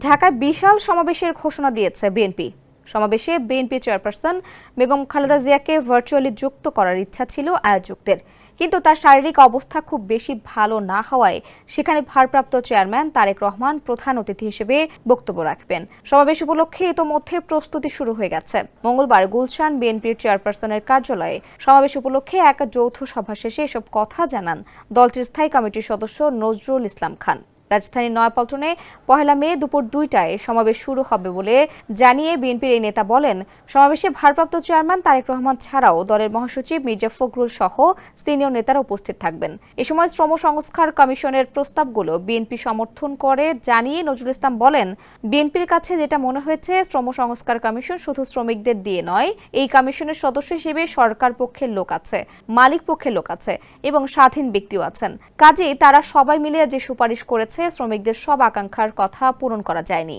ঢাকায় বিশাল সমাবেশের ঘোষণা দিয়েছে বিএনপি। সমাবেশে বিএনপি চেয়ারপারসন বেগম খালেদা জিয়াকে ভার্চুয়ালি যুক্ত করার ইচ্ছা ছিল আয়োজকদের, কিন্তু তার শারীরিক অবস্থা খুব বেশি ভালো না হওয়ায় সেখানে ভারপ্রাপ্ত চেয়ারম্যান তারেক রহমান প্রধান অতিথি হিসেবে বক্তব্য রাখবেন। সমাবেশ উপলক্ষে ইতোমধ্যে প্রস্তুতি শুরু হয়ে গেছে। মঙ্গলবার গুলশান বিএনপির চেয়ারপারসনের কার্যালয়ে সমাবেশ উপলক্ষে এক যৌথ সভা শেষে এসব কথা জানান দলটির স্থায়ী কমিটির সদস্য নজরুল ইসলাম খান। রাজধানীর নয়াপল্টনে 1 মে দুপুর 2টায় সমাবেশ শুরু হবে বলে জানিয়ে বিএনপির এই নেতা বলেন, সমাবেশে ভারপ্রাপ্ত চেয়ারম্যান তারেক রহমান ছাড়াও দলের মহাসচিব মির্জা ফখরুল সহ সিনিয়র নেতারা উপস্থিত থাকবেন। এ সময় শ্রম সংস্কার কমিশনের প্রস্তাবগুলো বিএনপি সমর্থন করে জানিয়ে নজরুল ইসলাম বলেন, বিএনপির কাছে যেটা মনে হয়েছে, শ্রম সংস্কার কমিশন শুধু শ্রমিকদের দিয়ে নয়, এই কমিশনের সদস্য হিসেবে সরকার পক্ষের লোক আছে, মালিক পক্ষের লোক আছে এবং স্বাধীন ব্যক্তিও আছেন। কাজেই তারা সবাই মিলে যে সুপারিশ করেছে, শ্রমিকদের সব আকাঙ্ক্ষার কথা পূরণ করা যায়নি।